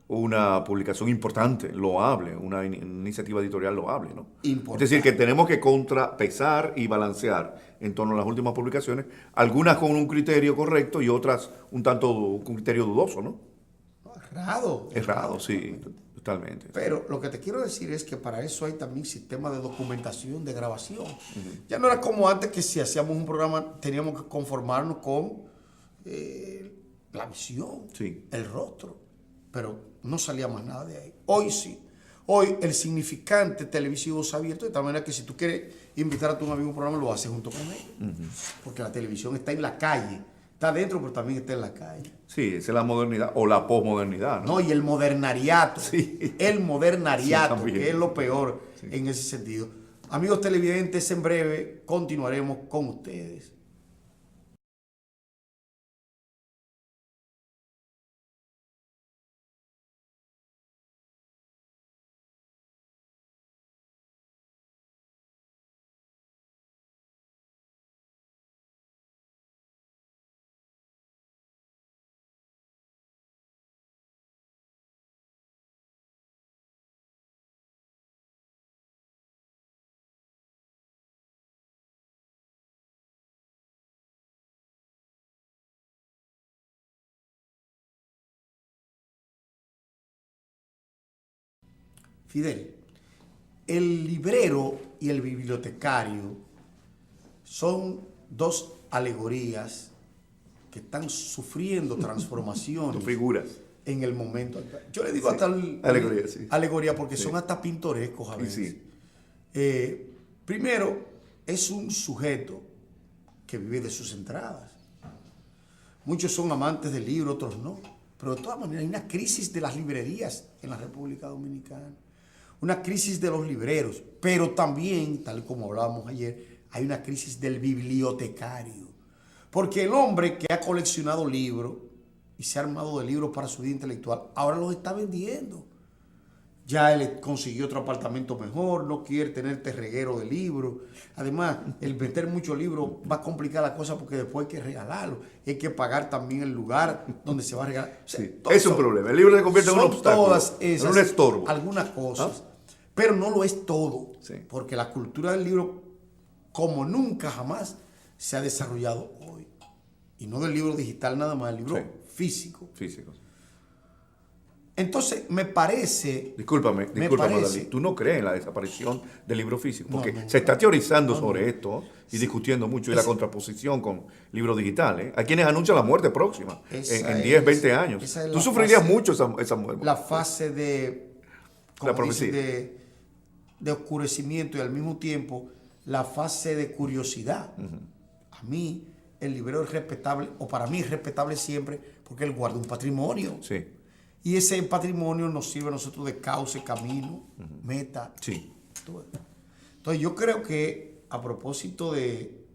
Speaker 2: Una publicación importante, loable, una iniciativa editorial loable, ¿no?
Speaker 1: Importante.
Speaker 2: Es decir, que tenemos que contrapesar y balancear en torno a las últimas publicaciones, algunas con un criterio correcto y otras un criterio dudoso, ¿no?
Speaker 1: Errado.
Speaker 2: Errado, sí, totalmente.
Speaker 1: Pero lo que te quiero decir es que para eso hay también sistemas de documentación, de grabación. Ya no era como antes que si hacíamos un programa teníamos que conformarnos con la visión,
Speaker 2: Sí.
Speaker 1: el rostro, pero no salía más nada de ahí. Hoy sí. Hoy el significante televisivo se ha abierto de tal manera que si tú quieres invitar a tu amigo a un programa lo haces junto con él. Porque la televisión está en la calle, está dentro pero también está en la calle.
Speaker 2: Sí, esa es la modernidad o la posmodernidad, ¿no?
Speaker 1: No, y el modernariato.
Speaker 2: Sí.
Speaker 1: El modernariato,
Speaker 2: Sí, también.
Speaker 1: que es lo peor en ese sentido. Amigos televidentes, en breve continuaremos con ustedes. Fidel, el librero y el bibliotecario son 2 alegorías que están sufriendo transformaciones
Speaker 2: Figuras.
Speaker 1: en el momento actual. Yo le digo hasta
Speaker 2: Alegoría, sí.
Speaker 1: alegoría porque
Speaker 2: Sí.
Speaker 1: son hasta pintorescos a veces.
Speaker 2: Sí.
Speaker 1: Primero, es un sujeto que vive de sus entradas. Muchos son amantes del libro, otros no. Pero de todas maneras hay una crisis de las librerías en la República Dominicana. Una crisis de los libreros. Pero también, tal como hablábamos ayer, hay una crisis del bibliotecario. Porque el hombre que ha coleccionado libros y se ha armado de libros para su vida intelectual, ahora los está vendiendo. Ya él consiguió otro apartamento mejor, no quiere tener reguero de libros. Además, el vender muchos libros va a complicar la cosa porque después hay que regalarlo. Hay que pagar también el lugar donde se va a regalar. O sea,
Speaker 2: Sí, es un problema. El libro se convierte en un obstáculo,
Speaker 1: todas esas,
Speaker 2: en un estorbo.
Speaker 1: algunas cosas, pero no lo es todo.
Speaker 2: Sí.
Speaker 1: Porque la cultura del libro, como nunca jamás, se ha desarrollado hoy. Y no del libro digital nada más, el libro físico.
Speaker 2: Físicos.
Speaker 1: Entonces, me parece...
Speaker 2: Discúlpame, Dalí. ¿Tú no crees en la desaparición del libro físico? Porque se está teorizando sobre esto y discutiendo mucho, y la contraposición con libros digitales. Hay quienes anuncian la muerte próxima en 10, 20 años. Tú sufrirías mucho esa muerte.
Speaker 1: La fase de...
Speaker 2: La profecía.
Speaker 1: De oscurecimiento y al mismo tiempo la fase de curiosidad. A mí, el librero es respetable, o para mí es respetable siempre, porque él guarda un patrimonio.
Speaker 2: Sí.
Speaker 1: Y ese patrimonio nos sirve a nosotros de cauce, camino, meta.
Speaker 2: Sí.
Speaker 1: Entonces yo creo que a propósito de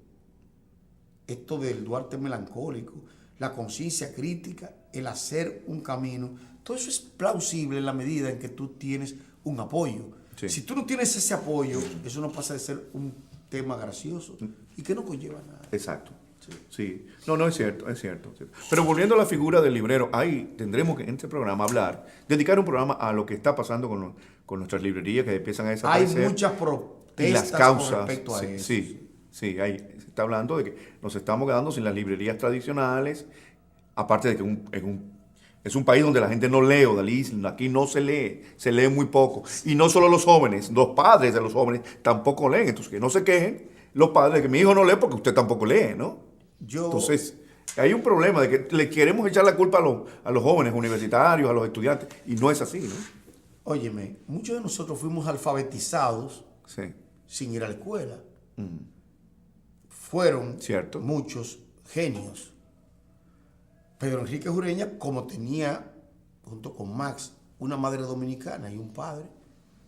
Speaker 1: esto del Duarte melancólico, la conciencia crítica, el hacer un camino, todo eso es plausible en la medida en que tú tienes un apoyo.
Speaker 2: Sí.
Speaker 1: Si tú no tienes ese apoyo, eso no pasa de ser un tema gracioso y que no conlleva nada.
Speaker 2: Exacto. Sí. No, es cierto. Pero volviendo a la figura del librero, ahí tendremos que en este programa dedicar un programa a lo que está pasando con nuestras librerías que empiezan a desaparecer.
Speaker 1: Hay muchas protestas
Speaker 2: y las causas,
Speaker 1: con respecto a eso.
Speaker 2: Sí, ahí se está hablando de que nos estamos quedando sin las librerías tradicionales, aparte de que es un país donde la gente no lee, Odalí, aquí no se lee muy poco. Y no solo los jóvenes, los padres de los jóvenes tampoco leen, entonces que no se quejen los padres de que mi hijo no lee porque usted tampoco lee, ¿no? Entonces, hay un problema de que le queremos echar la culpa a los jóvenes universitarios, a los estudiantes, y no es así, ¿no?
Speaker 1: Óyeme, muchos de nosotros fuimos alfabetizados sin ir a la escuela. Fueron muchos genios. Pedro Enrique Ureña, como tenía, junto con Max, una madre dominicana y un padre,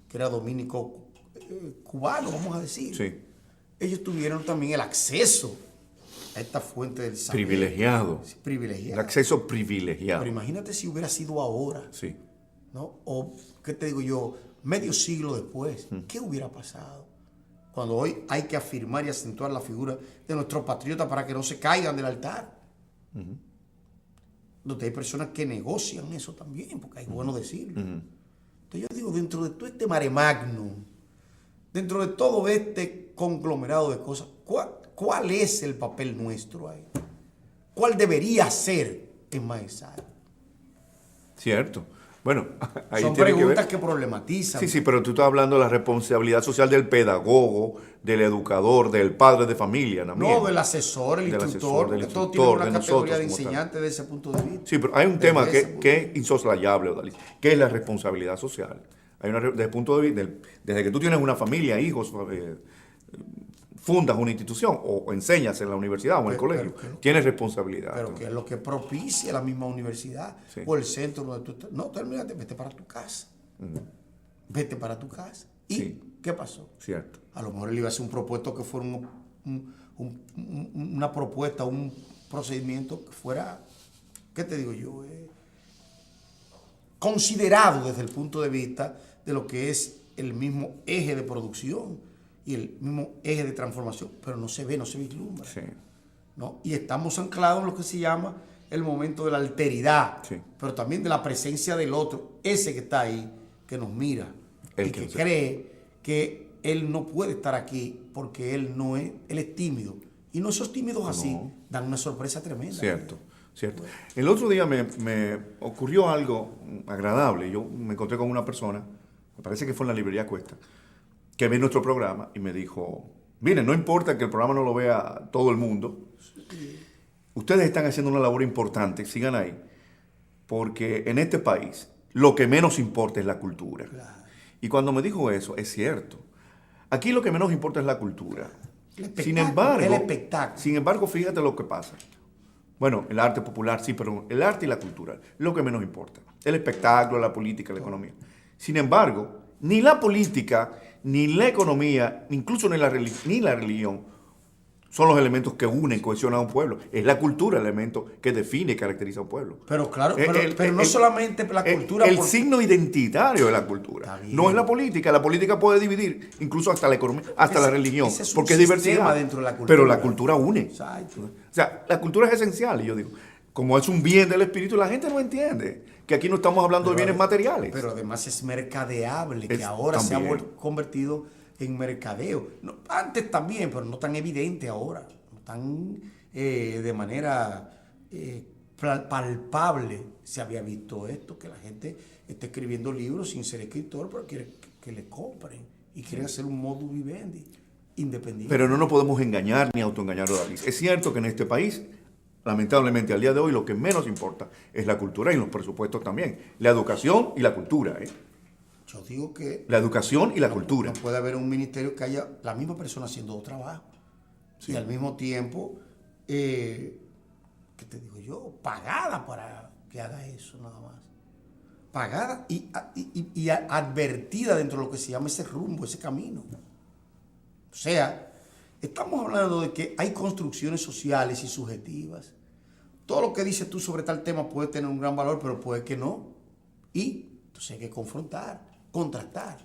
Speaker 1: que era dominico cubano, vamos a decir.
Speaker 2: Sí.
Speaker 1: Ellos tuvieron también el acceso a esta fuente del saber.
Speaker 2: Privilegiado.
Speaker 1: Sí, privilegiado.
Speaker 2: El acceso privilegiado.
Speaker 1: Pero imagínate si hubiera sido ahora.
Speaker 2: Sí.
Speaker 1: ¿No? O, ¿qué te digo yo? Medio siglo después. ¿Qué hubiera pasado? Cuando hoy hay que afirmar y acentuar la figura de nuestros patriotas para que no se caigan del altar. Donde hay personas que negocian eso también, porque hay bueno decirlo. Entonces yo digo, dentro de todo este mare magnum, dentro de todo este conglomerado de cosas, ¿cuál es el papel nuestro ahí? ¿Cuál debería ser en Maesae?
Speaker 2: Cierto. Bueno, ahí
Speaker 1: son
Speaker 2: tiene
Speaker 1: preguntas que problematizan.
Speaker 2: Sí, pero tú estás hablando de la responsabilidad social del pedagogo, del educador, del padre de familia también.
Speaker 1: No, del asesor, el instructor, porque todo tiene una categoría de enseñante desde ese punto de vista.
Speaker 2: Sí, pero hay un tema que es insoslayable, Odalí, que es la responsabilidad social. Hay desde el punto de vista, desde que tú tienes una familia, hijos, fundas una institución o enseñas en la universidad o en el colegio, tienes responsabilidad.
Speaker 1: Pero que es lo que propicia la misma universidad o el centro donde tú estás. No, termínate, vete para tu casa. Vete para tu casa. ¿Y qué pasó?
Speaker 2: Cierto.
Speaker 1: A lo mejor él iba a hacer un propuesto que fuera una propuesta, un procedimiento que fuera, ¿qué te digo yo? Considerado desde el punto de vista de lo que es el mismo eje de producción y el mismo eje de transformación, pero no se ve, no se vislumbra. ¿No? Y estamos anclados en lo que se llama el momento de la alteridad, pero también de la presencia del otro, ese que está ahí, que nos mira, y que cree que él no puede estar aquí porque él es tímido. Y no, esos tímidos así dan una sorpresa tremenda.
Speaker 2: Cierto. El otro día me ocurrió algo agradable. Yo me encontré con una persona, me parece que fue en la librería Cuesta, que ve nuestro programa y me dijo, miren, no importa que el programa no lo vea todo el mundo, ustedes están haciendo una labor importante, sigan ahí, porque en este país lo que menos importa es la cultura. Y cuando me dijo eso, es cierto. Aquí lo que menos importa es la cultura. Sin embargo, fíjate lo que pasa. Bueno, el arte popular sí, pero el arte y la cultura, lo que menos importa. El espectáculo, la política, la economía. Sin embargo, ni la política, ni la economía, incluso ni la religión, son los elementos que unen, cohesionan a un pueblo. Es la cultura el elemento que define y caracteriza a un pueblo.
Speaker 1: Pero claro, pero no solamente la cultura.
Speaker 2: El signo identitario de la cultura. No es la política. La política puede dividir incluso hasta la economía, hasta la religión, porque es diversidad.
Speaker 1: Dentro de la cultura.
Speaker 2: Pero la cultura une.
Speaker 1: Exacto.
Speaker 2: O sea, la cultura es esencial. Y yo digo, como es un bien del espíritu, la gente no entiende que aquí no estamos hablando de bienes materiales.
Speaker 1: Pero además es mercadeable, que
Speaker 2: Es
Speaker 1: ahora se
Speaker 2: también.
Speaker 1: ha convertido en mercadeo. No, antes también, pero no tan evidente ahora. No tan de manera palpable se había visto esto, que la gente está escribiendo libros sin ser escritor, pero quiere que le compren y quieren hacer un modus vivendi independiente.
Speaker 2: Pero no nos podemos engañar ni autoengañar, David. Es cierto que en este país, lamentablemente al día de hoy, lo que menos importa es la cultura y los presupuestos también. La educación y la cultura.
Speaker 1: Yo digo que
Speaker 2: La educación y la cultura.
Speaker 1: no puede haber un ministerio que haya la misma persona haciendo dos trabajos.
Speaker 2: Sí.
Speaker 1: Y al mismo tiempo, ¿qué te digo yo? Pagada para que haga eso nada más. Pagada y advertida dentro de lo que se llama ese rumbo, ese camino. O sea, estamos hablando de que hay construcciones sociales y subjetivas. Todo lo que dices tú sobre tal tema puede tener un gran valor, pero puede que no. Y entonces hay que confrontar, contrastar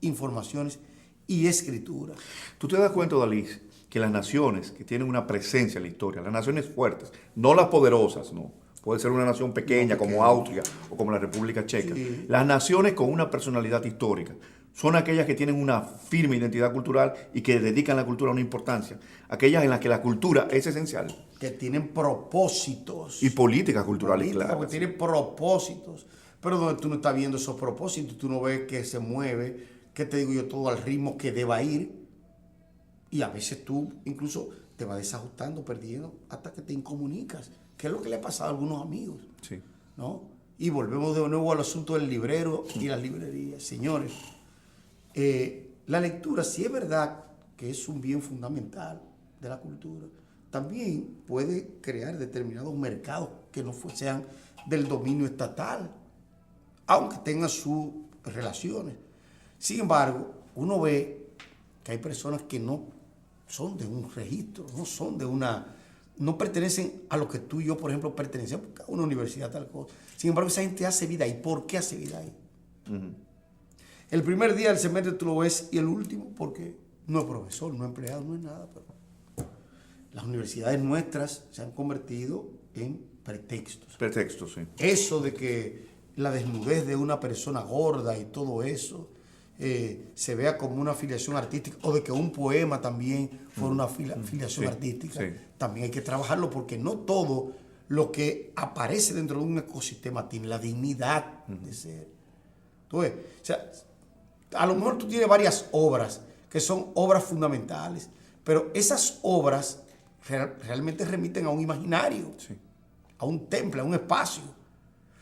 Speaker 1: informaciones y escritura.
Speaker 2: ¿Tú te das cuenta, Dalí, que las naciones que tienen una presencia en la historia, las naciones fuertes, no las poderosas, no, puede ser una nación pequeña como Austria o como la República Checa,
Speaker 1: Sí.
Speaker 2: las naciones con una personalidad histórica son aquellas que tienen una firme identidad cultural y que dedican a la cultura una importancia, aquellas en las que la cultura es esencial.
Speaker 1: Que tienen propósitos.
Speaker 2: Y políticas culturales,
Speaker 1: Política,
Speaker 2: claro.
Speaker 1: porque tienen propósitos. Pero donde tú no estás viendo esos propósitos, tú no ves que se mueve, que te digo yo, todo al ritmo que deba ir. Y a veces tú incluso te vas desajustando, perdiendo, hasta que te incomunicas. Que es lo que le ha pasado a algunos amigos.
Speaker 2: Sí.
Speaker 1: ¿No? Y volvemos de nuevo al asunto del librero y las librerías. Señores, la lectura, sí es verdad que es un bien fundamental de la cultura, también puede crear determinados mercados que no sean del dominio estatal, aunque tengan sus relaciones. Sin embargo, uno ve que hay personas que no son de un registro, no pertenecen a lo que tú y yo, por ejemplo, pertenecemos a una universidad, tal cosa. Sin embargo, esa gente hace vida ahí. ¿Por qué hace vida ahí? El primer día del semestre tú lo ves y el último, porque no es profesor, no es empleado, no es nada. Pero las universidades nuestras se han convertido en pretextos.
Speaker 2: Pretextos, sí.
Speaker 1: Eso de que la desnudez de una persona gorda y todo eso se vea como una afiliación artística, o de que un poema también fuera una afiliación
Speaker 2: Sí,
Speaker 1: artística,
Speaker 2: sí.
Speaker 1: también hay que trabajarlo, porque no todo lo que aparece dentro de un ecosistema tiene la dignidad de ser. Entonces, o sea, a lo mejor tú tienes varias obras que son obras fundamentales, pero esas obras realmente remiten a un imaginario,
Speaker 2: Sí.
Speaker 1: a un temple, a un espacio.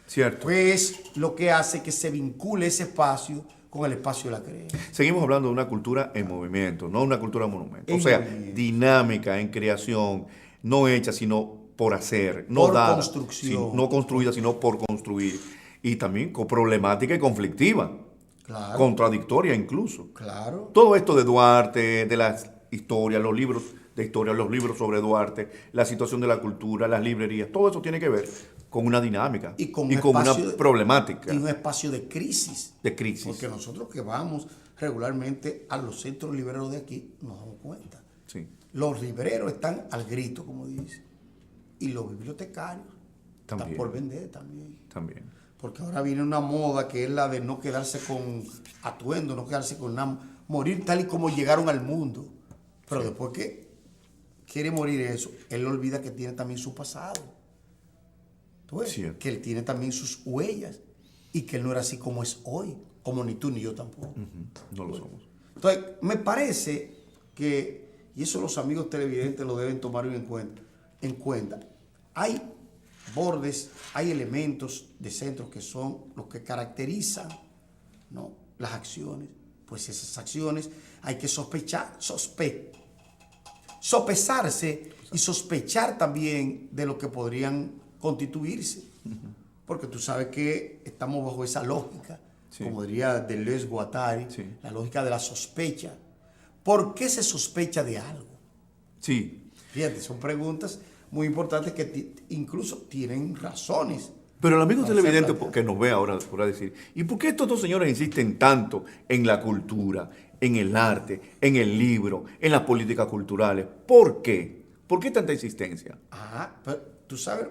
Speaker 2: Cierto.
Speaker 1: Pues lo que hace que se vincule ese espacio con el espacio de la creencia.
Speaker 2: Seguimos hablando de una cultura en movimiento, no una cultura monumento.
Speaker 1: En
Speaker 2: O sea,
Speaker 1: movimiento.
Speaker 2: dinámica, en creación, no hecha sino por hacer, no
Speaker 1: Por
Speaker 2: dada,
Speaker 1: construcción.
Speaker 2: sí, no construida sino por construir. Y también con problemática y conflictiva,
Speaker 1: Claro.
Speaker 2: contradictoria incluso.
Speaker 1: Claro.
Speaker 2: Todo esto de Duarte, de las historias, los libros de historia, los libros sobre Duarte, la situación de la cultura, las librerías, todo eso tiene que ver con una dinámica
Speaker 1: Y con
Speaker 2: una
Speaker 1: espacio
Speaker 2: problemática
Speaker 1: Y un espacio de crisis.
Speaker 2: de crisis.
Speaker 1: Porque nosotros que vamos regularmente a los centros libreros de aquí, nos damos cuenta.
Speaker 2: Sí,
Speaker 1: Los libreros están al grito, como dice. Y los bibliotecarios
Speaker 2: También.
Speaker 1: están por vender también.
Speaker 2: también.
Speaker 1: Porque ahora viene una moda que es la de no quedarse con atuendo, no quedarse con nada, morir tal y como llegaron al mundo. Pero después que quiere morir eso, él olvida que tiene también su pasado. Entonces,
Speaker 2: Cierto.
Speaker 1: que él tiene también sus huellas y que él no era así como es hoy, como ni tú ni yo tampoco.
Speaker 2: No lo somos.
Speaker 1: Entonces, me parece que, y eso los amigos televidentes lo deben tomar en cuenta, hay bordes, hay elementos de centros que son los que caracterizan, ¿no?, las acciones. Pues esas acciones hay que sopesarse y sospechar también de lo que podrían constituirse. Porque tú sabes que estamos bajo esa lógica,
Speaker 2: Sí.
Speaker 1: como diría Deleuze Guattari,
Speaker 2: Sí.
Speaker 1: la lógica de la sospecha. ¿Por qué se sospecha de algo?
Speaker 2: Sí.
Speaker 1: Fíjate, son preguntas muy importantes que incluso tienen razones.
Speaker 2: Pero el amigo
Speaker 1: para
Speaker 2: televidente
Speaker 1: ser
Speaker 2: que nos ve ahora podrá decir, ¿y por qué estos dos señores insisten tanto en la cultura, en el arte, en el libro, en las políticas culturales? ¿Por qué? ¿Por qué tanta insistencia?
Speaker 1: Pero tú sabes.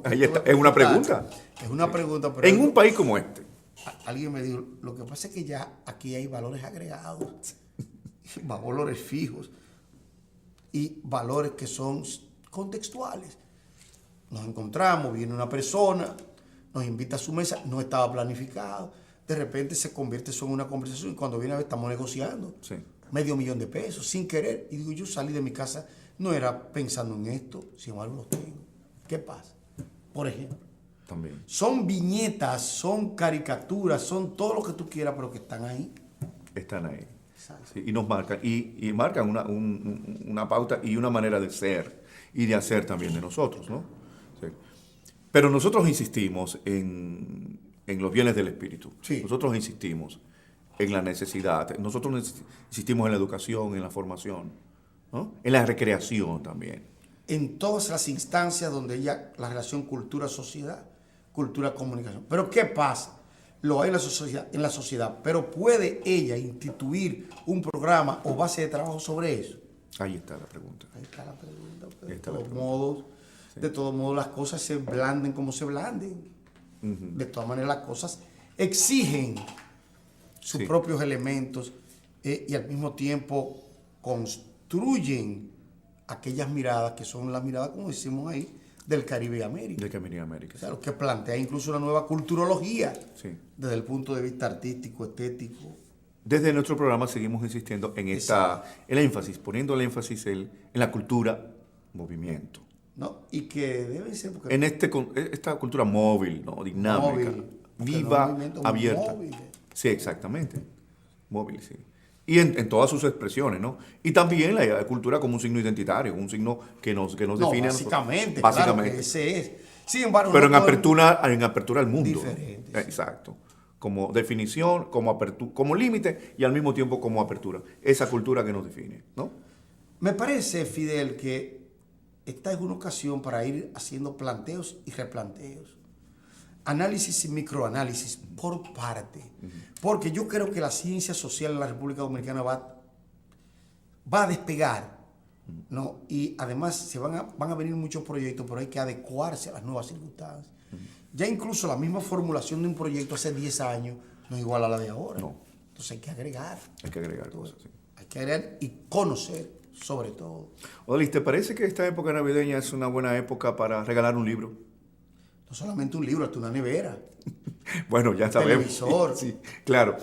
Speaker 2: Ahí está, es una pregunta.
Speaker 1: Es una pregunta, pero.
Speaker 2: En un país como este.
Speaker 1: Alguien me dijo, lo que pasa es que ya aquí hay valores agregados, valores fijos y valores que son contextuales. Nos encontramos, viene una persona, nos invita a su mesa, no estaba planificado, de repente se convierte eso en una conversación y cuando viene a ver estamos negociando
Speaker 2: Sí.
Speaker 1: $500,000 sin querer. Y digo, yo salí de mi casa, no era pensando en esto, sin embargo los tengo. ¿Qué pasa? Por ejemplo,
Speaker 2: También.
Speaker 1: son viñetas, son caricaturas, son todo lo que tú quieras, pero que están ahí.
Speaker 2: Están ahí.
Speaker 1: Exacto.
Speaker 2: Sí, y nos marcan. Y marcan una pauta y una manera de ser y de hacer también de nosotros, ¿no? Sí. Pero nosotros insistimos en los bienes del espíritu.
Speaker 1: Sí.
Speaker 2: Nosotros insistimos en la necesidad. Nosotros insistimos en la educación, en la formación, ¿no? En la recreación también.
Speaker 1: En todas las instancias donde ella, la relación cultura-sociedad, cultura-comunicación. Pero ¿qué pasa? Lo hay en la sociedad, pero ¿puede ella instituir un programa o base de trabajo sobre eso?
Speaker 2: Ahí está la pregunta.
Speaker 1: Ahí está la pregunta. Pues,
Speaker 2: Ahí está la
Speaker 1: de
Speaker 2: pregunta.
Speaker 1: todos modos, de todos modos las cosas se blanden como se blanden. De todas maneras las cosas exigen sus
Speaker 2: Sí.
Speaker 1: propios elementos y al mismo tiempo construyen aquellas miradas que son las miradas, como decimos ahí, del Caribe y América.
Speaker 2: De Caminar América.
Speaker 1: O sea, lo que plantea incluso una nueva culturología
Speaker 2: Sí.
Speaker 1: desde el punto de vista artístico, estético.
Speaker 2: Desde nuestro programa seguimos insistiendo en el énfasis, poniendo el énfasis en la cultura movimiento.
Speaker 1: ¿No? Y que debe ser porque
Speaker 2: En esta cultura móvil, ¿no? Dinámica,
Speaker 1: Móvil, porque
Speaker 2: viva,
Speaker 1: los movimientos
Speaker 2: abierta.
Speaker 1: móviles.
Speaker 2: Sí, exactamente. Móvil, sí. Y en todas sus expresiones, ¿no? Y también la cultura como un signo identitario, un signo que nos define a nosotros.
Speaker 1: básicamente,
Speaker 2: Básicamente.
Speaker 1: claro que ese es. Sin embargo,
Speaker 2: Pero
Speaker 1: no
Speaker 2: en
Speaker 1: podemos-
Speaker 2: apertura al mundo.
Speaker 1: Diferente,
Speaker 2: ¿no?
Speaker 1: sí.
Speaker 2: Exacto. Como definición, como límite y al mismo tiempo como apertura. Esa cultura que nos define, ¿no?
Speaker 1: Me parece, Fidel, que esta es una ocasión para ir haciendo planteos y replanteos. Análisis y microanálisis por parte. Porque yo creo que la ciencia social en la República Dominicana va a despegar, ¿no? Y además van a venir muchos proyectos, pero hay que adecuarse a las nuevas circunstancias. Ya incluso la misma formulación de un proyecto hace 10 años no es igual a la de ahora.
Speaker 2: No.
Speaker 1: Entonces hay que agregar.
Speaker 2: Hay que agregar cosas, sí.
Speaker 1: Hay que agregar y conocer, sobre todo.
Speaker 2: Olis, ¿te parece que esta época navideña es una buena época para regalar un libro?
Speaker 1: No solamente un libro, hasta una nevera.
Speaker 2: Bueno, ya sabemos.
Speaker 1: Televisor.
Speaker 2: Sí, claro.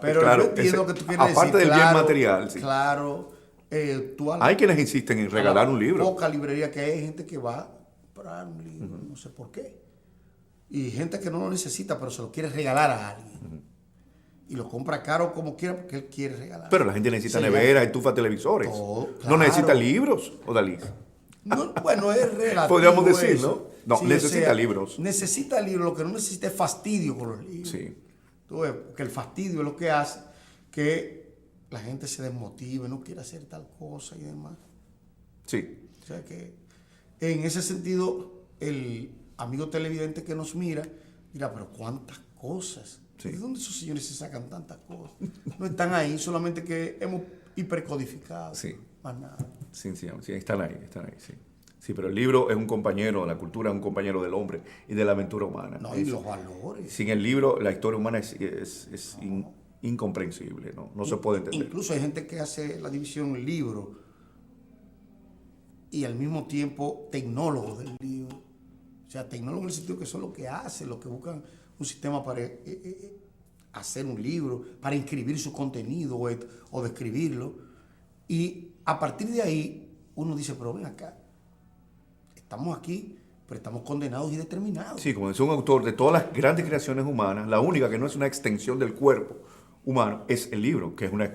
Speaker 1: Pero
Speaker 2: claro,
Speaker 1: yo entiendo que tú quieres
Speaker 2: aparte
Speaker 1: decir,
Speaker 2: del bien
Speaker 1: claro,
Speaker 2: material, sí.
Speaker 1: Claro.
Speaker 2: Hay quienes insisten en regalar un libro.
Speaker 1: Poca librería que hay gente que va a comprar un libro, no sé por qué. Y gente que no lo necesita, pero se lo quiere regalar a alguien. Y lo compra caro como quiera porque él quiere regalar.
Speaker 2: Pero la gente necesita
Speaker 1: Sí,
Speaker 2: neveras, estufas, televisores.
Speaker 1: Todo,
Speaker 2: No
Speaker 1: claro.
Speaker 2: necesita libros, Odalís.
Speaker 1: No, bueno, es relativo.
Speaker 2: Podríamos decir,
Speaker 1: eso.
Speaker 2: ¿no? No,
Speaker 1: Sí,
Speaker 2: necesita libros.
Speaker 1: Necesita libros, lo que no necesita es fastidio con los libros.
Speaker 2: Sí.
Speaker 1: Tú ves, porque el fastidio es lo que hace que la gente se desmotive, no quiera hacer tal cosa y demás.
Speaker 2: Sí.
Speaker 1: O sea que en ese sentido, el amigo televidente que nos mira, dirá, pero ¿cuántas cosas?
Speaker 2: Sí.
Speaker 1: ¿De dónde esos señores se sacan tantas cosas? No están ahí, solamente que hemos hipercodificado.
Speaker 2: Sí.
Speaker 1: Más nada.
Speaker 2: Sí, están ahí, sí. Sí, pero el libro es un compañero, la cultura es un compañero del hombre y de la aventura humana.
Speaker 1: No, y los valores.
Speaker 2: Sin el libro, la historia humana es incomprensible, ¿no? No se puede entender.
Speaker 1: Incluso hay gente que hace la división libro y al mismo tiempo tecnólogos del libro. O sea, tecnólogos en el sentido que son lo que hacen, lo que buscan un sistema para hacer un libro, para inscribir su contenido o describirlo. Y a partir de ahí uno dice, pero ven acá, estamos aquí, pero estamos condenados y determinados.
Speaker 2: Sí, como decía un autor, de todas las grandes creaciones humanas, la única que no es una extensión del cuerpo humano es el libro, que es una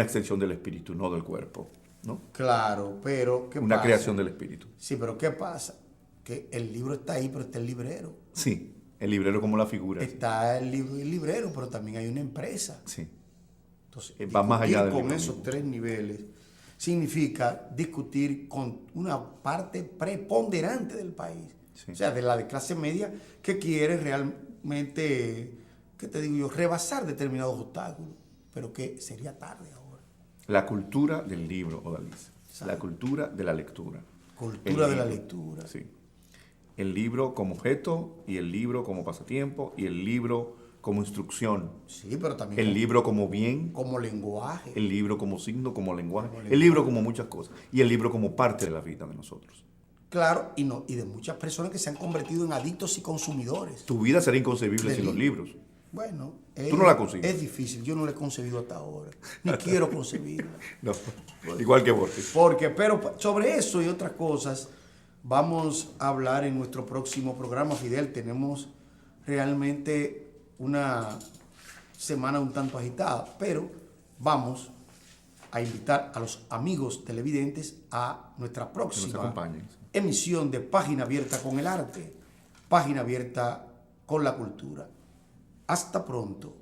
Speaker 2: extensión del espíritu, no del cuerpo, ¿no?
Speaker 1: Claro, pero ¿qué
Speaker 2: Una
Speaker 1: pasa?
Speaker 2: creación del espíritu.
Speaker 1: Sí, pero ¿qué pasa? Que el libro está ahí, pero está el librero.
Speaker 2: Sí, el librero como la figura. Sí.
Speaker 1: Está el librero, pero también hay una empresa.
Speaker 2: Sí.
Speaker 1: Entonces,
Speaker 2: Va más allá del
Speaker 1: con
Speaker 2: libro
Speaker 1: esos
Speaker 2: mismo.
Speaker 1: 3 niveles significa discutir con una parte preponderante del país.
Speaker 2: Sí.
Speaker 1: O sea, de la de clase media que quiere realmente, ¿qué te digo yo?, rebasar determinados obstáculos, pero que sería tarde ahora.
Speaker 2: La cultura del libro, Odalis.
Speaker 1: Exacto.
Speaker 2: La cultura de la lectura.
Speaker 1: Cultura
Speaker 2: El
Speaker 1: de la
Speaker 2: libro.
Speaker 1: lectura.
Speaker 2: Sí. El libro como objeto y el libro como pasatiempo y el libro como instrucción.
Speaker 1: Sí, pero también
Speaker 2: El libro como bien,
Speaker 1: como lenguaje.
Speaker 2: el libro como signo, como lenguaje,
Speaker 1: Como
Speaker 2: el
Speaker 1: lenguaje.
Speaker 2: libro como muchas cosas y el libro como parte de la vida de nosotros.
Speaker 1: Claro, y de muchas personas que se han convertido en adictos y consumidores.
Speaker 2: Tu vida será inconcebible
Speaker 1: De
Speaker 2: sin los
Speaker 1: libros.
Speaker 2: libros.
Speaker 1: Bueno,
Speaker 2: Tú no la concibes.
Speaker 1: es difícil, yo no la he concebido hasta ahora, ni quiero concebirla.
Speaker 2: No, igual que Borges.
Speaker 1: Pero sobre eso y otras cosas vamos a hablar en nuestro próximo programa, Fidel. Tenemos realmente una semana un tanto agitada, pero vamos a invitar a los amigos televidentes a nuestra
Speaker 2: Que nos
Speaker 1: próxima
Speaker 2: acompañen.
Speaker 1: emisión de Página Abierta con el Arte, Página Abierta con la Cultura. Hasta pronto.